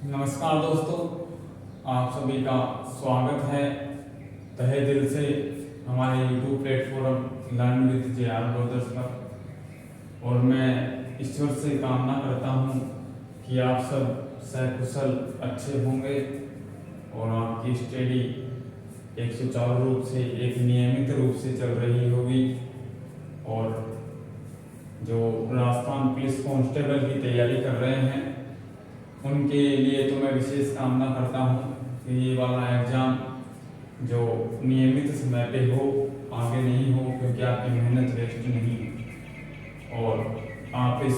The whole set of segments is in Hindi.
नमस्कार दोस्तों, आप सभी का स्वागत है तहे दिल से हमारे YouTube platform learn with JR. Brothers पर। और मैं ईश्वर से कामना करता हूँ कि आप सब सकुशल अच्छे होंगे और आपकी स्टडी एक सुचारू रूप से, एक नियमित रूप से चल रही होगी। और जो राजस्थान पुलिस कांस्टेबल की तैयारी कर रहे हैं उनके लिए तो मैं विशेष कामना करता हूँ कि ये वाला एग्ज़ाम जो नियमित समय पे हो, आगे नहीं हो, क्योंकि आपकी मेहनत वेस्ट नहीं है। और आप इस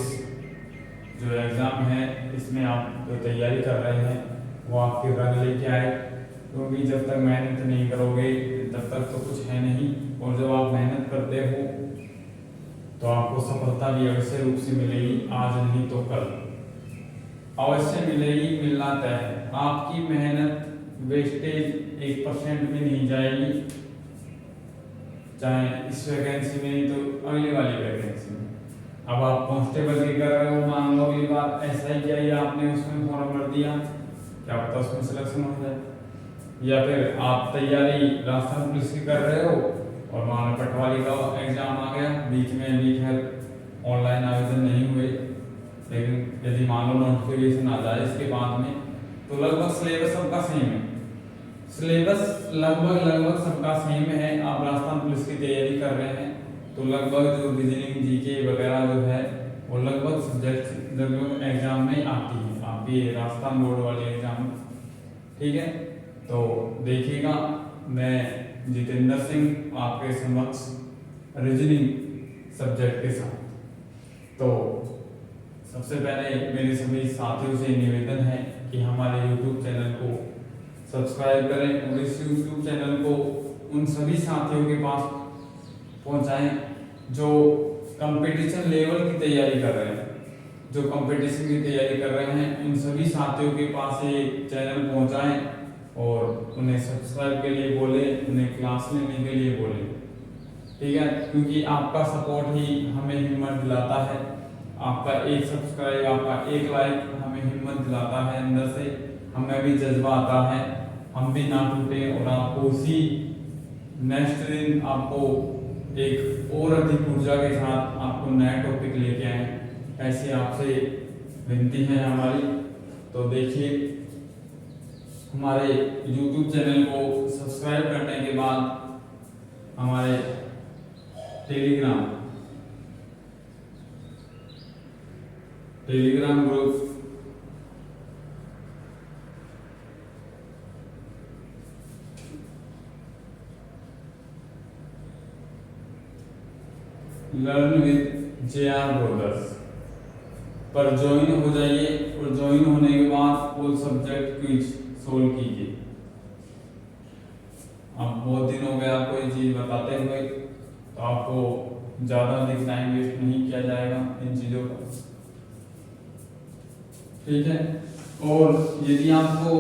जो एग्ज़ाम है इसमें आप जो तैयारी कर रहे हैं वो आपके रंग लेके आए, क्योंकि जब तक मेहनत नहीं करोगे तब तक तो कुछ है नहीं। और जब आप मेहनत करते हो तो आपको सफलता भी अवश्य रूप से मिलेगी, आज नहीं तो कल अवश्य मिलेगी, मिलना तय है। आपकी मेहनत वेस्टेज 1% भी नहीं जाएगी, चाहे इस वैकेंसी में नहीं तो अगली वाली वैकेंसी में। अब आप कांस्टेबल की कर रहे हो, मान लो अगली बार ऐसा ही किया, आपने उसमें फॉर्म भर दिया, क्या पता उसमें सिलेक्शन हो जाए। या फिर आप तैयारी राजस्थान पुलिस की कर रहे हो और मान लो पटवारी का एग्जाम आ गया, बीच में भी खैर ऑनलाइन आवेदन नहीं हुए, लेकिन यदि मान लो नोटिफिकेशन आ जाए इसके बाद में, तो लगभग सिलेबस सबका सेम है। सिलेबस लगभग सबका सेम है। आप राजस्थान पुलिस की तैयारी कर रहे हैं तो लगभग जो रीजनिंग, जीके वगैरह जो है वो लगभग सब्जेक्ट लगभग एग्जाम में आती है, आपकी राजस्थान बोर्ड वाले एग्जाम में। ठीक है, तो देखिएगा, मैं जितेंद्र सिंह आपके समक्ष रीजनिंग सब्जेक्ट के साथ। तो सबसे पहले मेरे सभी साथियों से निवेदन है कि हमारे YouTube चैनल को सब्सक्राइब करें और इस YouTube चैनल को उन सभी साथियों के पास पहुंचाएं जो कंपटीशन लेवल की तैयारी कर रहे हैं। जो कंपटीशन की तैयारी कर रहे हैं उन सभी साथियों के पास ये चैनल पहुंचाएं और उन्हें सब्सक्राइब के लिए बोले, उन्हें क्लास लेने के लिए बोले। ठीक है, क्योंकि आपका सपोर्ट ही हमें हिम्मत दिलाता है। आपका एक सब्सक्राइब, आपका एक लाइक हमें हिम्मत दिलाता है, अंदर से हमें भी जज्बा आता है, हम भी ना टूटे और आपको उसी नेक्स्ट दिन आपको एक और अधिक ऊर्जा के साथ आपको नया टॉपिक लेके आए, ऐसी आपसे विनती है हमारी। तो देखिए, हमारे YouTube चैनल को सब्सक्राइब करने के बाद हमारे Telegram group learn with JR. Brothers पर ज्वाइन हो जाइए और ज्वाइन होने के बाद वो सब्जेक्ट क्विज सोल्व कीजिए। अब बहुत दिन हो गए आपको ये चीज बताते हुए, तो आपको ज्यादा अधिक टाइम वेस्ट नहीं किया जाएगा इन चीजों का। ठीक है, और यदि आपको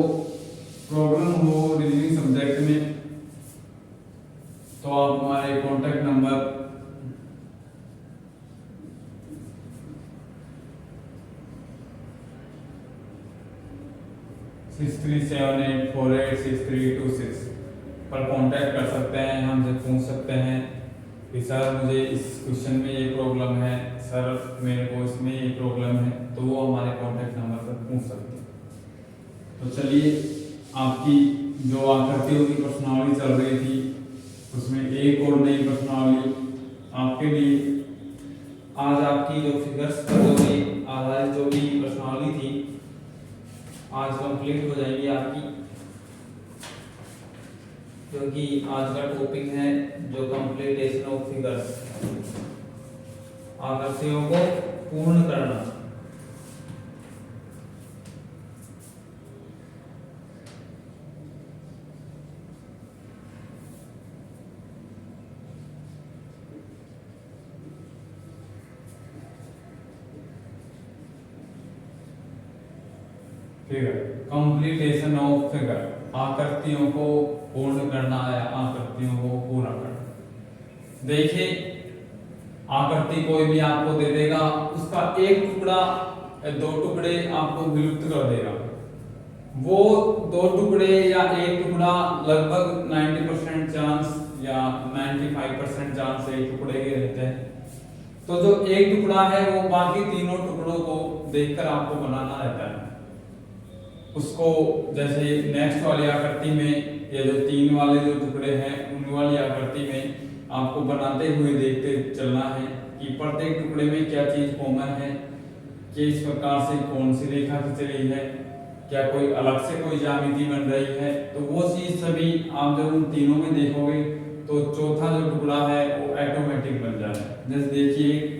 प्रॉब्लम हो रीजनिंग सब्जेक्ट में तो आप हमारे कॉन्टैक्ट नंबर 6378486326 पर कांटेक्ट कर सकते हैं, हमसे पूछ सकते हैं कि सर मुझे इस क्वेश्चन में ये प्रॉब्लम है, सर मेरे को इसमें ये प्रॉब्लम है, तो वो हमारे कांटेक्ट नंबर पर पूछ सकते हैं। तो चलिए, आपकी जो आकृतियों की प्रश्नावली चल रही थी उसमें एक और नई प्रश्नावली आपके लिए, आज आपकी जो फिगर्स पर जो भी आधारित जो भी प्रश्नावली थी आज कंप्लीट हो जाएगी आपकी, क्योंकि आज का टॉपिक है जो कंप्लीटेशन ऑफ फिगर्स, आकृतियों को पूर्ण करना। फिगर, कंप्लीटेशन ऑफ फिगर, आकृतियों को पूर्ण करना है, आकृतियों को पूरा करना। देखिए, आकृति कोई भी आपको दे देगा, उसका एक टुकड़ा या दो टुकड़े आपको विलुप्त कर देगा। वो दो टुकड़े या एक टुकड़ा लगभग 90% चांस या 95% चांस एक टुकड़े के रहते हैं। तो जो एक टुकड़ा है वो बाकी तीनों टुकड़ों को देखकर आपको बनाना रहता है। उसको जैसे नेक्स्ट वाली आकृति में ये जो तीन वाले जो टुकड़े हैं उन वाली आकृति में आपको बनाते हुए देखते चलना है कि प्रत्येक टुकड़े में क्या चीज कॉमन है, कि इस प्रकार से कौन सी रेखा खींच रही है, क्या कोई अलग से कोई ज्यामिति बन रही है। तो वो चीज सभी आप जब उन तीनों में देखोगे तो चौथा जो टुकड़ा है वो ऑटोमेटिक बन जाएगा। जैसे देखिए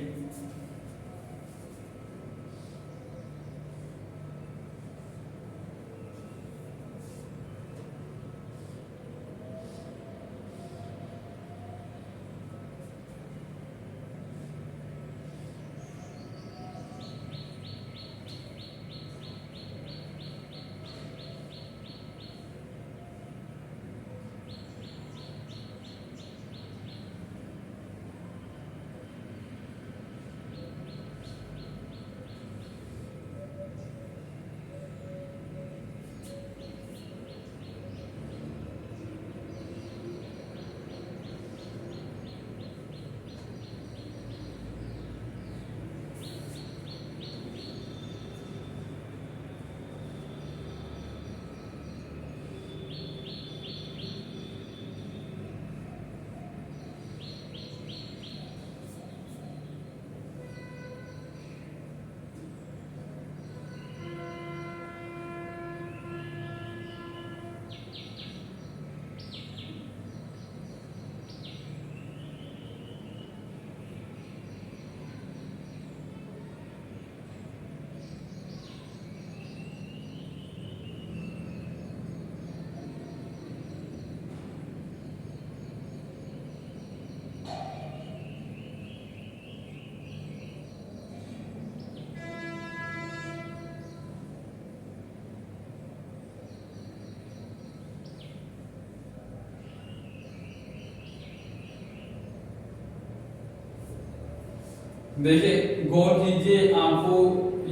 देखिए गौर कीजिए, आपको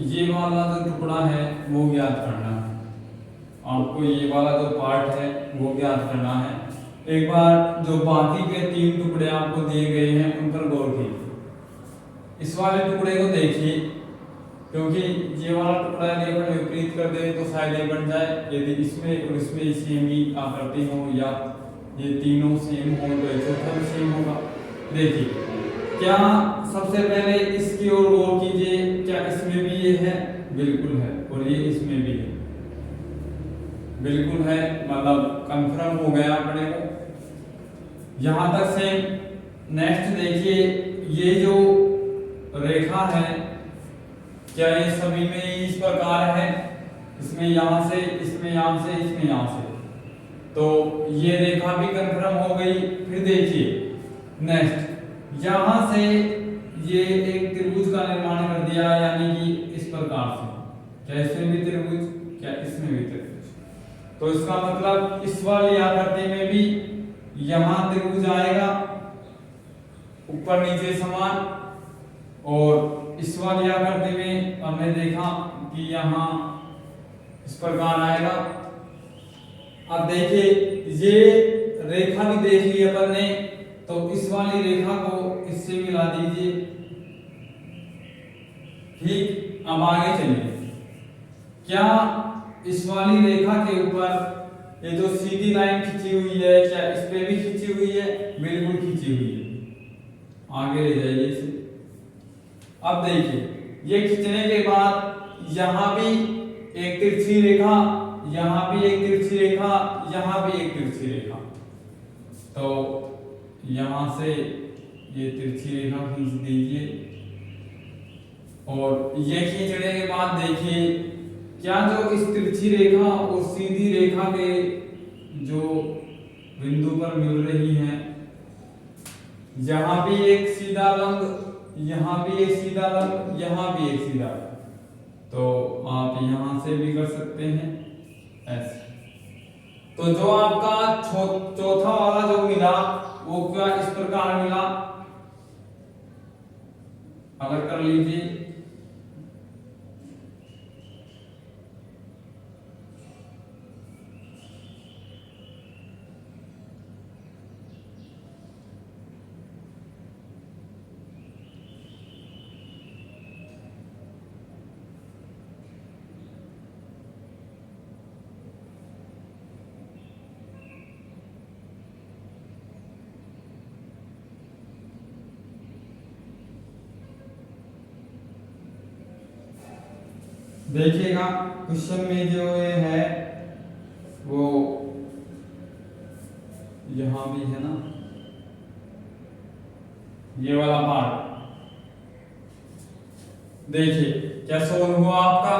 ये वाला जो टुकड़ा है वो ज्ञात करना है, आपको ये वाला जो पार्ट है वो ज्ञात करना है। एक बार जो बाकी के तीन टुकड़े आपको दिए गए हैं उन पर गौर कीजिए। इस वाले टुकड़े को देखिए, क्योंकि ये वाला टुकड़ा यदि अपन विपरीत कर दे तो शायद ये बन जाए। यदि इसमें और इसमें सेम ही आकृति हो या ये तीनों सेम हो तो ये चौथा भी सेम होगा। देखिए क्या सबसे पहले इसकी ओर गौर कीजिए, क्या इसमें भी ये है? बिल्कुल है, और ये इसमें भी है, बिल्कुल है, मतलब कंफर्म हो गया अपने को। यहां तक सेम। नेक्स्ट देखिए ये जो रेखा है क्या ये सभी में इस प्रकार है? इसमें यहां से, इसमें यहां से, इसमें यहां से, तो ये रेखा भी कंफर्म हो गई। फिर देखिए नेक्स्ट यहां से ये एक त्रिभुज का निर्माण कर दिया, यानी कि इस प्रकार से, क्या इसमें भी त्रिभुज, क्या इसमें भी त्रिभुज। तो इसका मतलब इस वाली आकृति में भी यहां त्रिभुज आएगा, ऊपर नीचे समान, और इस वाली आकृति में हमने देखा कि यहां इस प्रकार आएगा। अब देखिए ये रेखा भी देख ली अपन ने, तो इस वाली रेखा को इससे मिला दीजिए। ठीक, अब आगे चलिए। क्या इस वाली रेखा के ऊपर ये जो सीधी लाइन खींची हुई है क्या इस पे भी खींची हुई है? बिल्कुल खींची हुई है। आगे ले जाइए इसे। अब देखिए ये खींचने के बाद यहां भी एक तिरछी रेखा, यहां भी एक तिरछी रेखा, यहां भी एक तिरछी रेखा, तो यहां से ये तिरछी रेखा खींच दीजिए। और ये खींचने के बाद देखिए क्या जो इस तिरछी रेखा और सीधी रेखा के जो बिंदु पर मिल रही हैं, यहां भी एक सीधा लंब, यहां भी एक सीधा लंब, यहां भी एक सीधा लंब, तो आप यहां से भी कर सकते हैं ऐसे। तो जो आपका चौथा वाला जो मिला वो क्या इस प्रकार मिला, अगर कर लीजिए देखिएगा क्वेश्चन में जो ये है वो यहां भी है ना, ये वाला पार्ट देखिए क्या सोल्व हुआ आपका।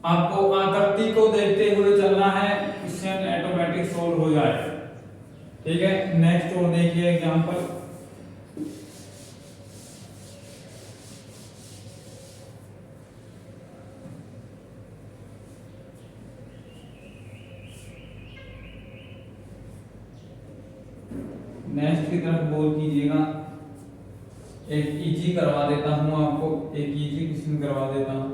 आपको आकृति को देखते हुए चलना है, क्वेश्चन ऑटोमेटिक सोल्व हो जाए। ठीक है, नेक्स्ट और देखिए एग्जांपल। नेक्स्ट की तरफ गौर कीजिएगा। एक इजी करवा देता हूं आपको, एक इजी क्वेश्चन करवा देता हूं।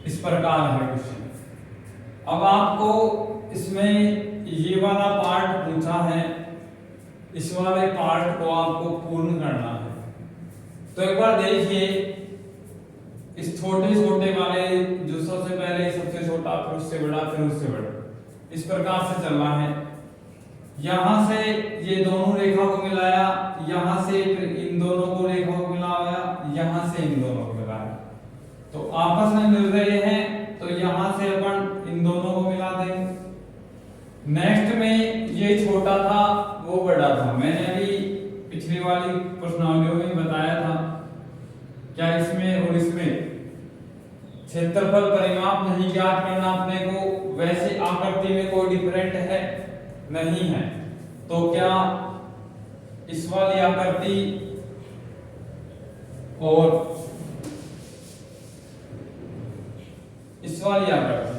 इस प्रकार है क्वेश्चन। अब आपको इसमें ये वाला पार्ट पूछा है, इस वाले पार्ट को आपको पूर्ण करना है। तो एक बार देखिए, इस छोटे छोटे वाले जो सबसे पहले सबसे छोटा, फिर उससे बड़ा, फिर उससे बड़ा, इस प्रकार से चलना है। यहां से ये दोनों रेखा को मिलाया, यहां से फिर इन दोनों को रेखा को मिलाया, यहां से इन दोनों को मिलाया, तो आपस में मिल रहे हैं, तो यहां से अपन इन दोनों को मिला देंगे। नेक्स्ट में ये छोटा था वो बड़ा था, मैंने अभी पिछली वाली प्रश्नावलियों में बताया था। क्या इसमें और इसमें क्षेत्रफल परिमाप नहीं ज्ञात करना अपने को, वैसे आकृति में कोई डिफरेंट है नहीं है, तो क्या इस वाली आकृति और इस वाली आकृति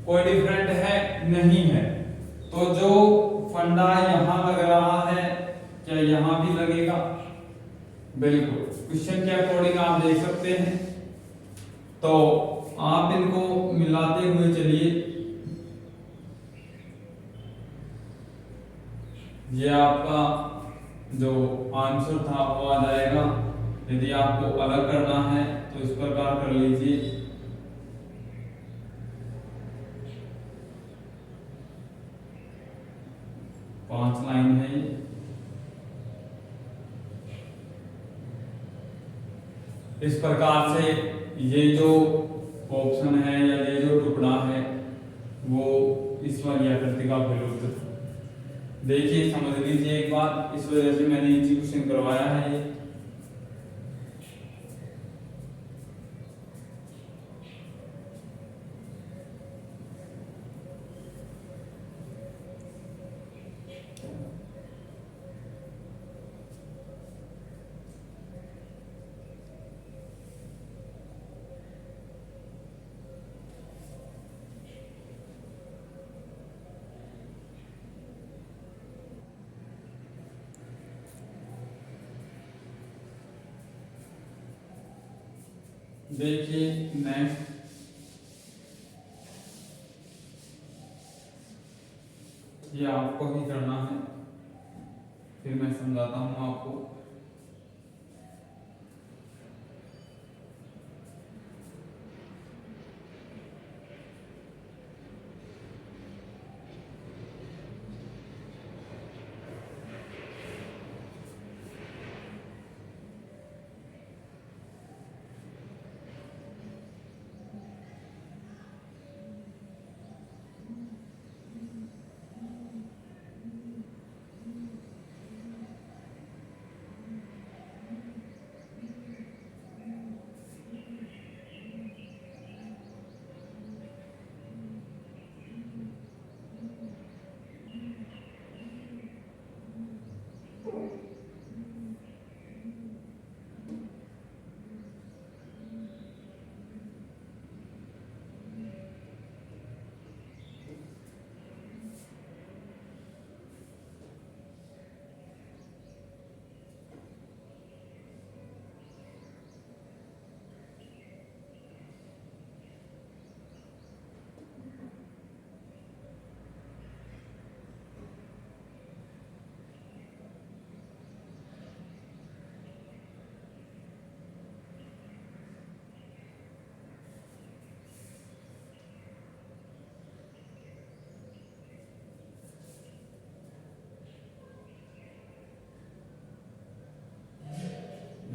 कोई डिफरेंट है नहीं है, तो जो फंडा यहां लग रहा है क्या यहां भी लगेगा? बिल्कुल, क्वेश्चन के अकॉर्डिंग आप देख सकते हैं। तो आप इनको मिलाते हुए चलिए, ये आपका जो आंसर था वो आ जाएगा। यदि आपको अलग करना है तो इस प्रकार कर लीजिए। पांच लाइन है ये। इस प्रकार से ये जो ऑप्शन है या ये जो टुकड़ा है वो इस वाली आकृति का विलुप्त था। देखिए समझ लीजिए एक बात, इस वजह से मैंने इजी क्वेश्चन करवाया है ये। देखिए नेक्स्ट, ये आपको ही करना है, फिर मैं समझाता हूं आपको।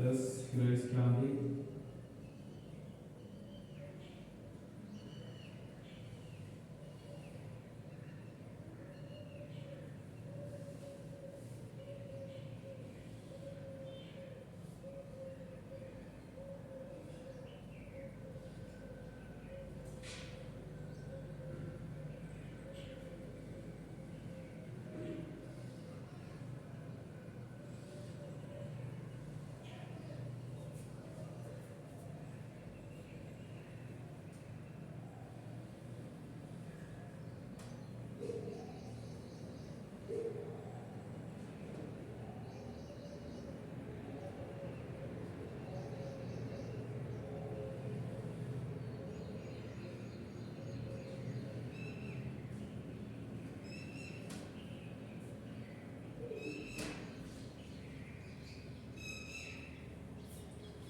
यस, फिर इसके आगे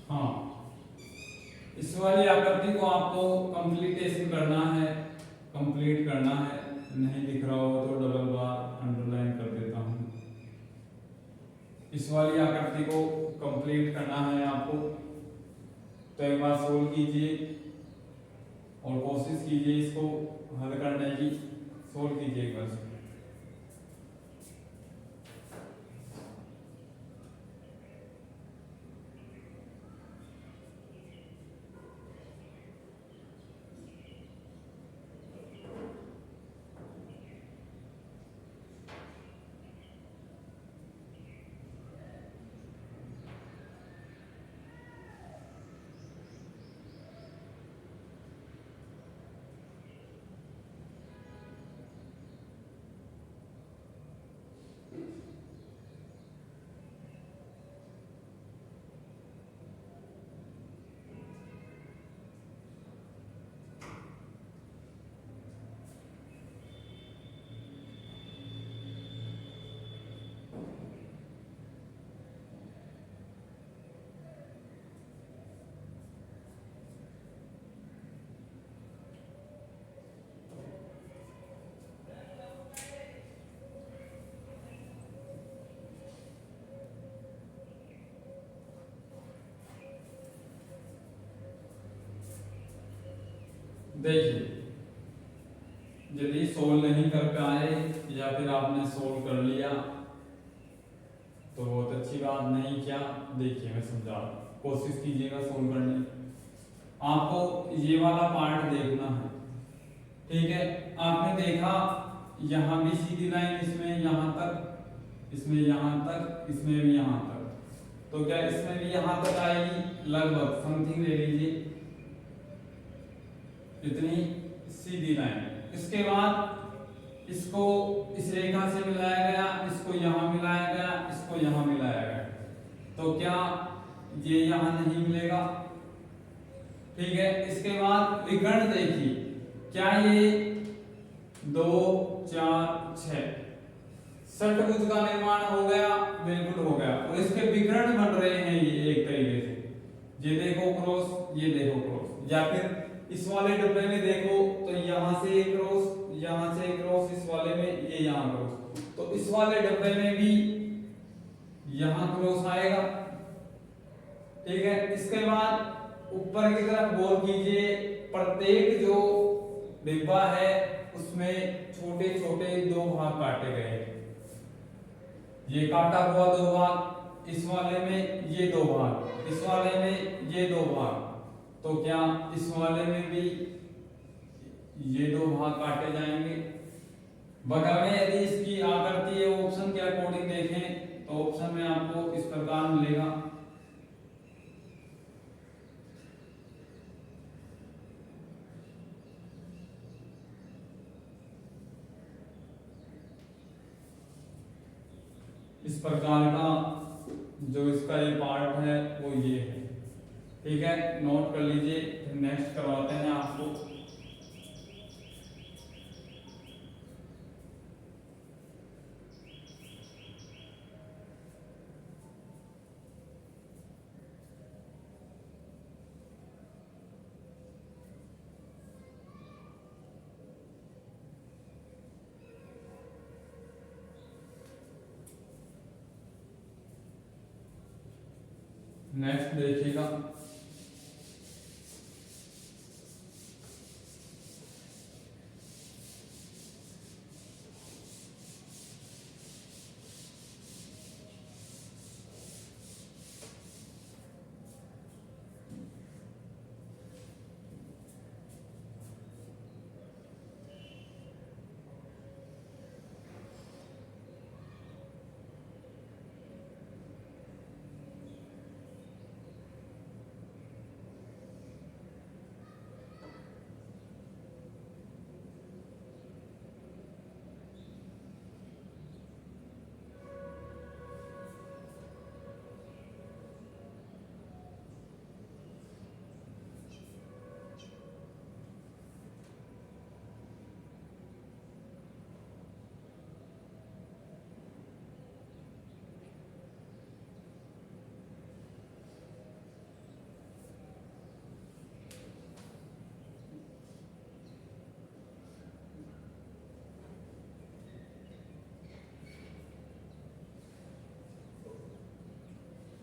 हाँ, इस वाली आकृति को आपको कंप्लीटेशन करना है, कंप्लीट करना है। नहीं दिख रहा हो तो डबल बार अंडरलाइन कर देता हूँ। इस वाली आकृति को कंप्लीट करना है आपको, तो एक बार सोल्व कीजिए और कोशिश कीजिए इसको हल करने की। सोल्व कीजिए एक बार। देखिए, यदि सोल्व नहीं कर पाए या फिर आपने सोल्व कर लिया तो बहुत अच्छी बात। नहीं क्या, देखिए मैं समझा, कोशिश कीजिएगा सोल्व करने की। आपको ये वाला पार्ट देखना है, ठीक है। आपने देखा यहाँ भी सीधी लाइन, इसमें यहाँ तक, इसमें यहाँ तक, इसमें भी यहाँ तक, तो क्या इसमें भी यहाँ तक आएगी लगभग, समथिंग ले लीजिए इतनी सीधी लाइन। इसके बाद इसको इस रेखा से मिलाया गया, इसको यहाँ मिलाया गया, इसको यहाँ मिलाया गया, तो क्या ये यहाँ नहीं मिलेगा, ठीक है। इसके बाद विकर्ण देखिए, क्या ये 2 4 6 षटभुज का निर्माण हो गया, बिल्कुल हो गया। और इसके विकर्ण बन रहे हैं ये एक तरीके से, ये देखो क्रॉस, ये देखो क्रॉस। या फिर इस वाले डब्बे में देखो तो यहाँ से एक क्रॉस, यहाँ से एक क्रॉस, इस वाले में ये यहाँ क्रॉस, तो इस वाले डब्बे में भी यहाँ क्रॉस आएगा, ठीक है। इसके बाद ऊपर की तरफ गौर कीजिए, प्रत्येक जो डिब्बा है उसमें छोटे छोटे 2 भाग काटे गए हैं। ये काटा हुआ 2 भाग, इस वाले में ये 2 भाग, इस वाले में ये 2 भाग, तो क्या इस वाले में भी ये 2 भाग काटे जाएंगे। बगल में यदि इसकी आकृति ऑप्शन के अकॉर्डिंग देखें तो ऑप्शन में आपको इस प्रकार मिलेगा। इस प्रकार का जो इसका ये पार्ट है वो ये है, ठीक है। नोट कर लीजिए, नेक्स्ट करवाते हैं आपको। नेक्स्ट देखिएगा,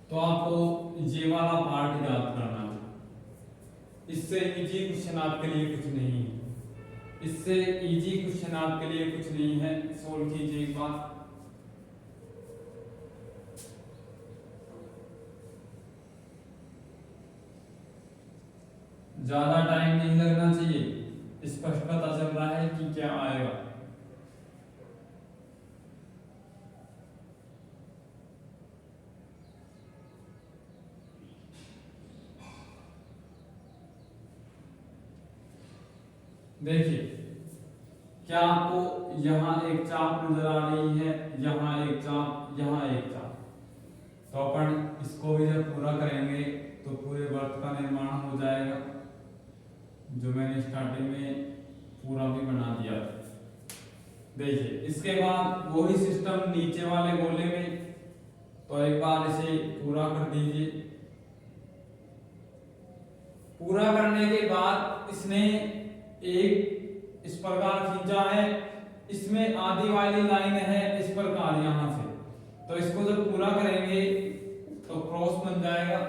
तो आपको ये वाला पार्ट याद करना है। इससे इजी क्वेश्चन आपके लिए कुछ नहीं है, इससे इजी क्वेश्चन आपके लिए कुछ नहीं है। सोल्व कीजिए एक बार। ज्यादा टाइम नहीं लगना चाहिए, स्पष्ट पता चल रहा है कि क्या आएगा। देखिए, क्या आपको यहाँ एक चाप नजर आ रही है, यहाँ एक चाप, यहाँ एक चाप। तो अपन इसको भी जब पूरा करेंगे तो पूरे वर्त का निर्माण हो जाएगा, जो मैंने स्टार्टिंग में पूरा भी बना दिया था। देखिए, इसके बाद वही सिस्टम नीचे वाले गोले में, तो एक बार इसे पूरा कर दीजिए। पूरा करने के बाद इसने एक इस प्रकार खींचा है, इसमें आधी वाली लाइन है इस प्रकार यहां से, तो इसको जब पूरा करेंगे तो क्रॉस बन जाएगा,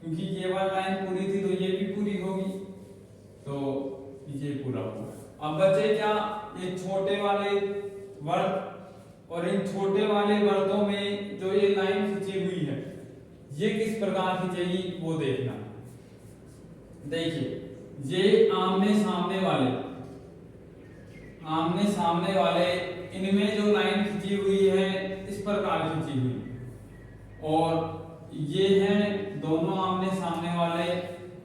क्योंकि ये वाली लाइन पूरी थी तो ये भी पूरी होगी, तो ये पूरा होगा। अब बचे क्या, ये छोटे वाले वर्त, और इन छोटे वाले वर्तों में जो ये लाइन खींची हुई है ये किस प्रकार खींचेगी वो देखना। देखिए, ये आमने सामने वाले इनमें जो लाइन खींची हुई है इस प्रकार खींची हुई, और ये हैं दोनों आमने सामने वाले।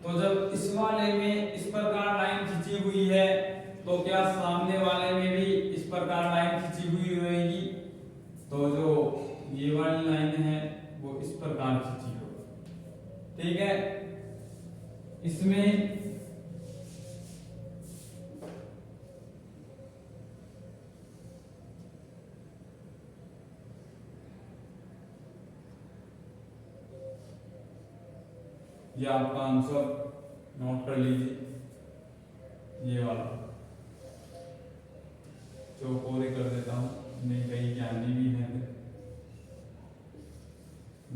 तो जब इस वाले में इस प्रकार लाइन खींची हुई है तो क्या सामने वाले में भी इस प्रकार लाइन खींची हुई रहेगी, तो जो ये वाली लाइन है वो इस प्रकार खींची होगी। ठीक है, इसमें ये आपका आंसर नोट कर लीजिए, ये वाला चौकोरे कर देता हूं, नहीं कहीं ज्ञानी भी है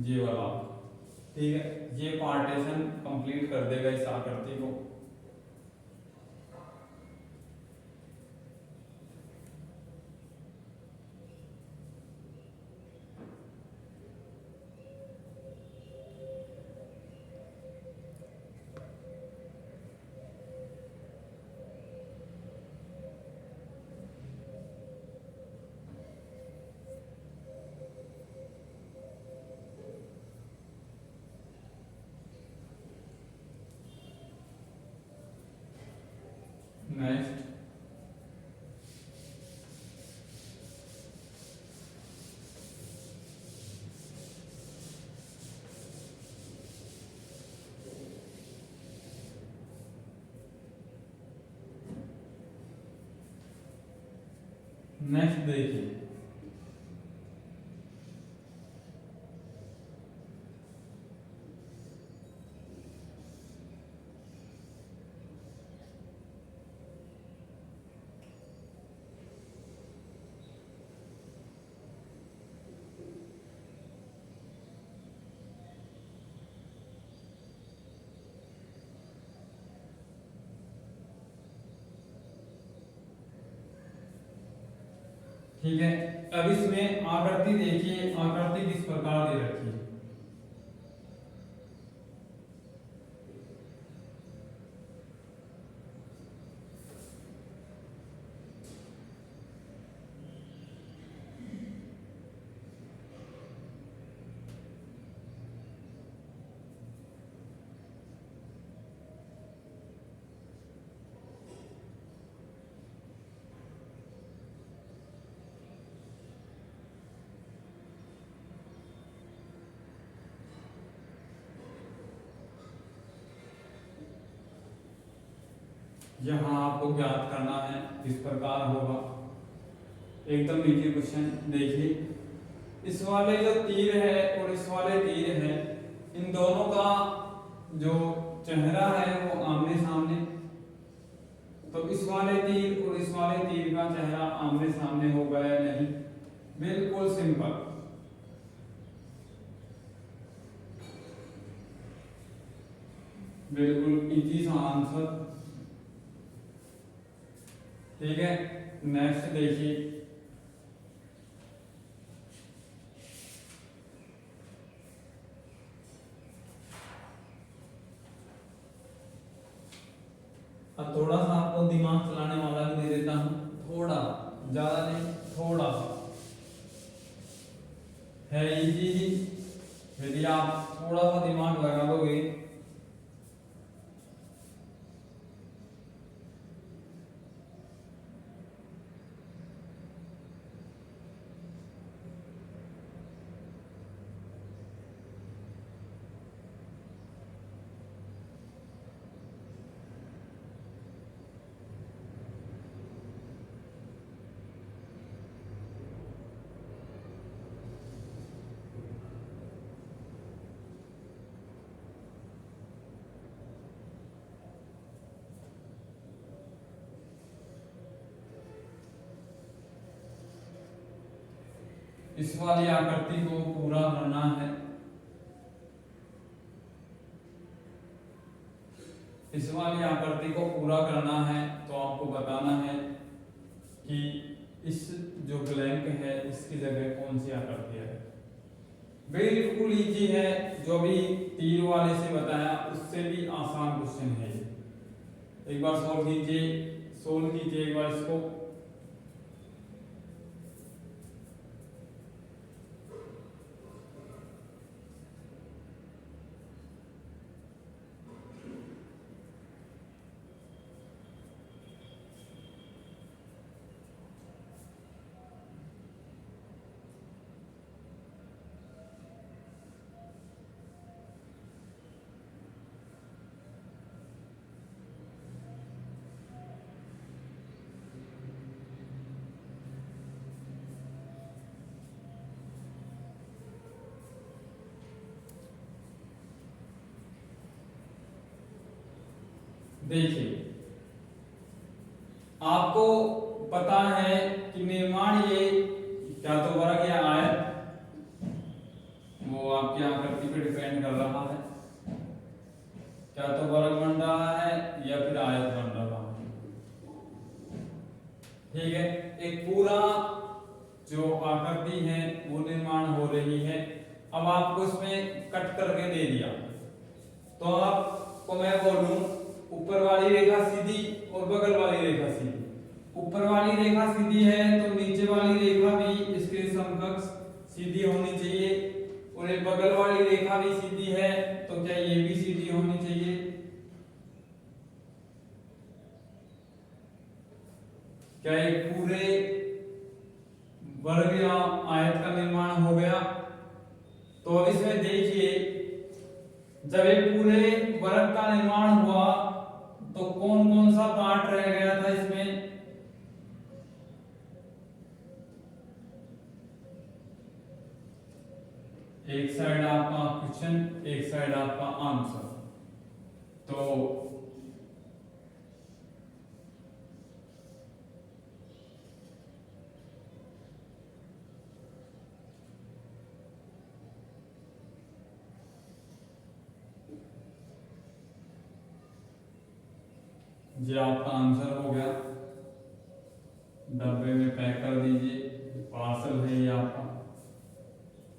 ये वाला। ठीक है, ये पार्टीशन कंप्लीट कर देगा इस आकृति को। नेक्स्ट, नेक्स्ट देखिए, ठीक है। अब इसमें आकृति देखिए, आकृति किस प्रकार दे रखी है। यहाँ आपको ज्ञात करना है किस प्रकार होगा। एकदम इजी क्वेश्चन देखिए, इस वाले जो तीर है और इस वाले तीर है, इन दोनों का जो चेहरा है वो आमने सामने, तो इस वाले तीर और इस वाले तीर का चेहरा आमने सामने हो गया नहीं, बिल्कुल सिंपल। बिल्कुल इजी सा आंसर। ठीक है, नेक्स्ट देखिए, अब थोड़ा सा आपको दिमाग चलाने वाला भी दे देता हूं, थोड़ा ज्यादा नहीं, थोड़ा है इजी ही। यदि आप थोड़ा सा दिमाग लगा दोगे इस वाली आकृति को पूरा करना है, इस वाली आकृति को पूरा करना है तो आपको बताना है कि इस जो ब्लैंक है इसकी जगह कौन सी आकृति है। बिल्कुल इजी है, जो भी तीर वाले से बताया उससे भी आसान क्वेश्चन है। एक बार सोल्व कीजिए, सोल्व कीजिए एक बार इसको। देखिए, आपको पता है कि निर्माण ये क्या तो वर्ग या आयत, वो आपकी आकृति पर डिपेंड कर रहा है, क्या तो वर्ग बन रहा है या फिर आयत बन रहा है। ठीक है, एक पूरा जो आकृति है वो निर्माण हो रही है। अब आपको इसमें कट करके दे दिया, तो आपको मैं बोलूं ऊपर वाली रेखा सीधी और बगल वाली रेखा सीधी। ऊपर वाली रेखा सीधी है तो नीचे वाली रेखा भी इसके समकक्ष सीधी होनी चाहिए, और एक बगल वाली रेखा भी सीधी है तो क्या ये भी सीधी होनी चाहिए। क्या एक पूरे वर्ग या आयत का निर्माण हो गया। तो अब इसमें देखिए, जब एक पूरे वर्ग का निर्माण हुआ तो कौन कौन सा पार्ट रह गया था इसमें। एक साइड आपका क्वेश्चन, एक साइड आपका आंसर। तो ये आपका आंसर हो गया, डब्बे में पैक कर दीजिए। पार्सल है ये आपका,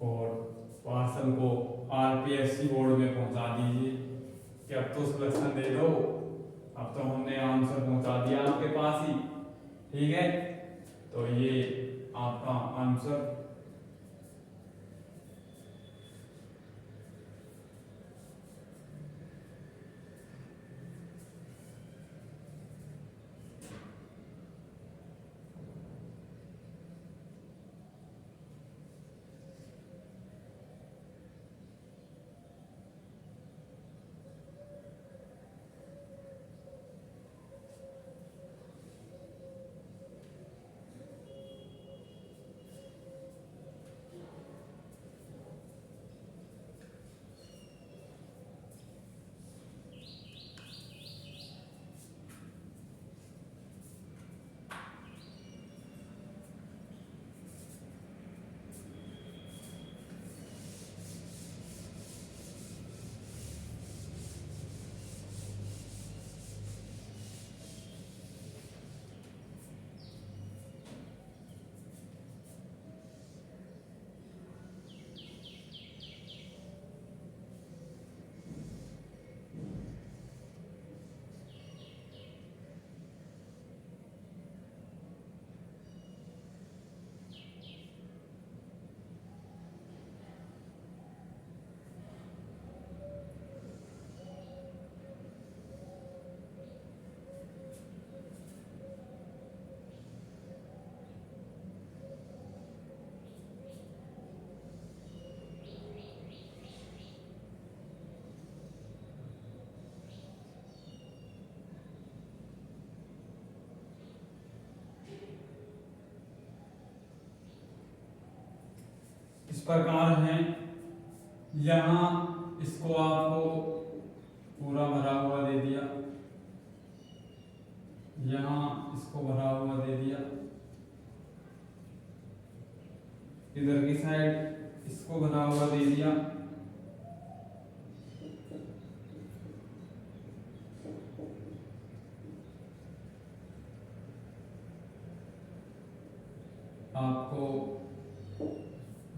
और पार्सल को आरपीएससी बोर्ड में पहुंचा दीजिए कि अब तो सिलेक्शन दे दो, अब तो हमने आंसर पहुंचा दिया आपके पास ही, ठीक है। तो ये आपका आंसर इस प्रकार है। यहाँ इसको आपको पूरा भरा हुआ दे दिया, यहाँ इसको भरा हुआ दे दिया, इधर की साइड इसको भरा हुआ दे दिया, आपको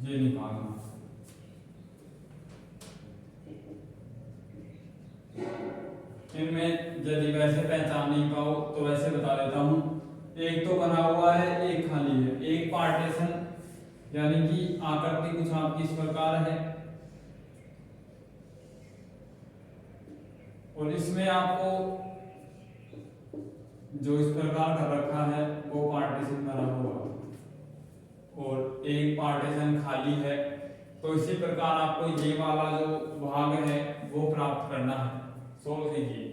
ये निकालना। इनमें यदि वैसे पहचान नहीं पाओ तो वैसे बता देता हूं, एक तो बना हुआ है, एक खाली है, एक पार्टीशन, यानी कि आकृति कुछ आपकी इस प्रकार है, और इसमें आपको जो इस प्रकार का रखा है वो पार्टीशन बना हुआ, और एक पार्टीशन खाली है। तो इसी प्रकार आपको ये वाला जो भाग है वो प्राप्त करना है। सोल्व कीजिए।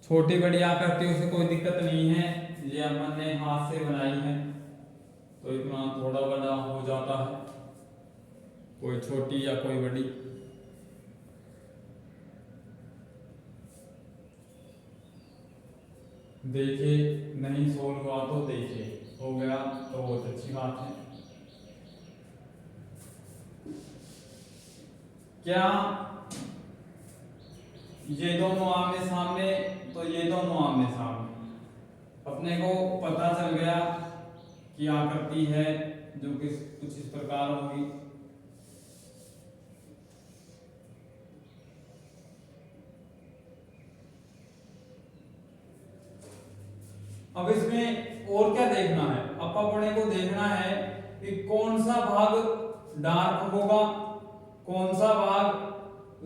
छोटी बड़ी आकृतियों से कोई दिक्कत नहीं है, ये अपन ने हाथ से बनाई है तो इतना थोड़ा बड़ा हो जाता है, कोई छोटी या कोई बड़ी। देखिए नहीं सोल्व हुआ तो देखिए, हो गया तो बहुत अच्छी बात है। क्या ये दोनों आमने सामने, तो ये दोनों आमने सामने, अपने को पता चल गया कि आकृति है जो कि कुछ इस प्रकार होगी। अब इसमें और क्या देखना है, अब अपने को देखना है कि कौन सा भाग डार्क होगा, कौन सा भाग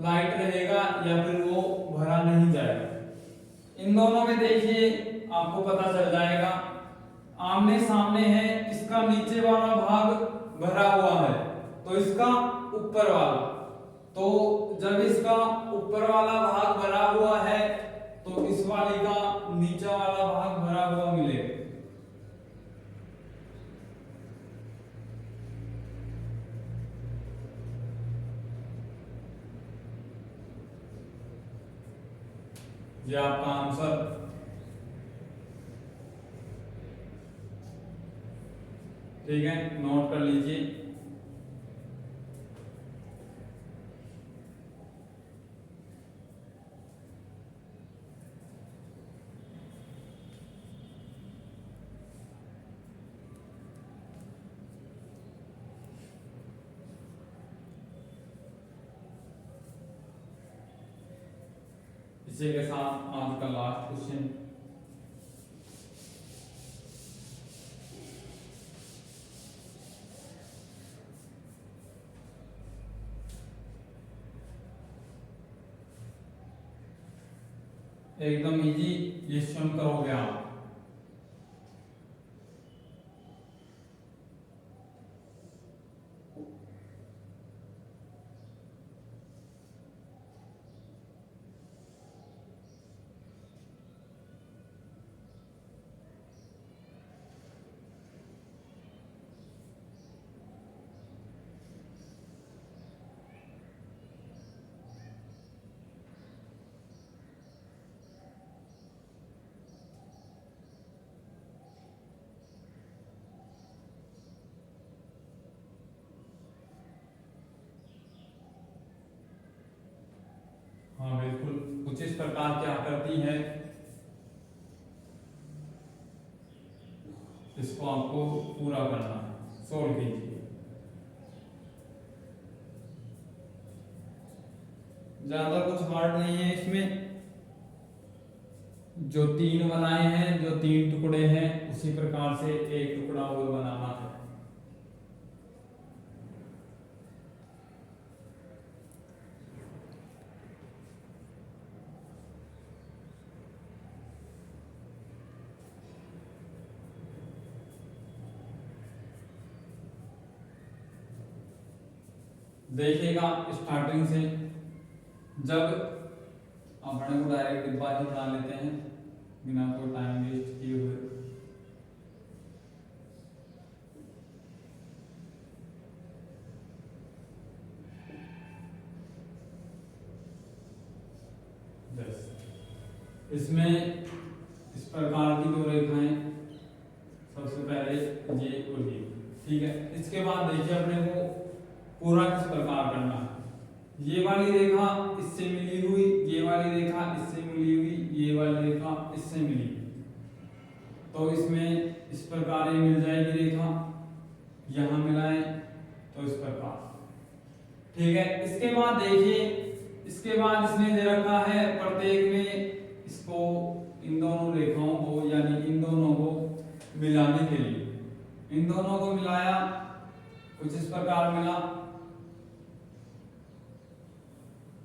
लाइट रहेगा, या फिर वो भरा नहीं जाएगा। इन दोनों में देखिए आपको पता चल जाएगा, आमने सामने है, इसका नीचे वाला भाग भरा हुआ है तो इसका ऊपर वाला, तो जब इसका ऊपर वाला भाग भरा हुआ है तो इस वाली का नीचे वाला भाग भरा हुआ मिलेगा। ये आपका आंसर ठीक है, नोट कर लीजिए। इसी के साथ आज का लास्ट क्वेश्चन, एकदम इजी, ये स्वयं करोगे आप। हाँ बिल्कुल, कुछ इस प्रकार की आकृति है, इसको आपको पूरा करना है, सोल्व कीजिए। ज्यादा कुछ हार्ड नहीं है इसमें, जो 3 बनाए हैं, जो 3 टुकड़े हैं, उसी प्रकार से एक टुकड़ा और बनाना है। देखिएगा स्टार्टिंग से, जब अपने को डायरेक्ट डिब्बा ही बना लेते हैं बिना कोई टाइम वेस्ट किए हुए। इसमें इस प्रकार की 2 रेखाएं, सबसे पहले ये और ये, ठीक है। इसके बाद देखिए अपने को पूरा किस प्रकार करना है। ये वाली रेखा इससे मिली हुई, ये वाली रेखा इससे मिली हुई, ये वाली रेखा इससे मिली, तो इसमें इस प्रकार ही मिल जाएगी रेखा, यहां मिलाएं तो इस प्रकार, ठीक है। इसके बाद देखिए, इसके बाद इसने दे रखा है प्रत्येक में इसको, इन दोनों रेखाओं को यानी इन दोनों को मिलाने के लिए, इन दोनों को मिलाया, कुछ इस प्रकार मिला,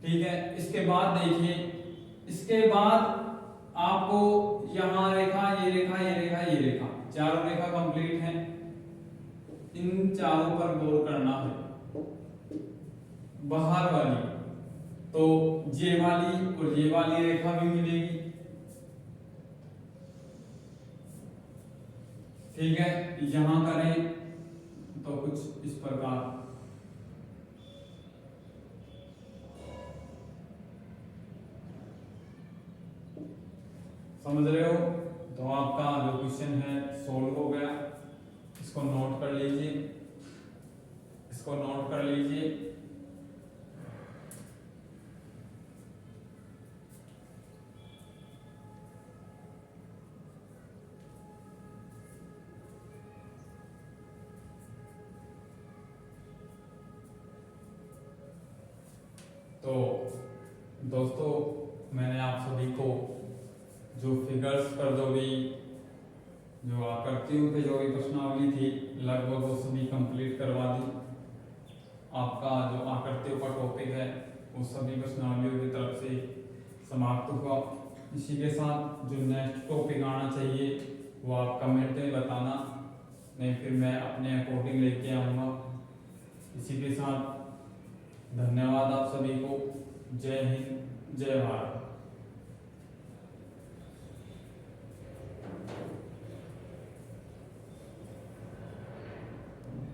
ठीक है। इसके बाद देखिए, इसके बाद आपको यहां रेखा, ये रेखा, ये रेखा, ये रेखा, चारों रेखा कंप्लीट है, इन चारों पर गौर करना है। बाहर वाली तो ये वाली और ये वाली रेखा भी मिलेगी, ठीक है। यहां करें तो कुछ इस प्रकार, समझ रहे हो। तो आपका जो क्वेश्चन है सोल्व हो गया, इसको नोट कर लीजिए, इसको नोट कर लीजिए। तो दोस्तों, मैंने आप सभी को जो फिगर्स पर जो आकृतियों पे जो भी प्रश्नावली थी, लगभग वो सभी कंप्लीट करवा दी। आपका जो आकृतियों का टॉपिक है वो सभी प्रश्नावलियों की तरफ से समाप्त हुआ। इसी के साथ जो नेक्स्ट टॉपिक आना चाहिए वो आप कमेंट में बताना, नहीं फिर मैं अपने अकॉर्डिंग लेके आऊँगा। इसी के साथ धन्यवाद आप सभी को। जय हिंद, जय भारत।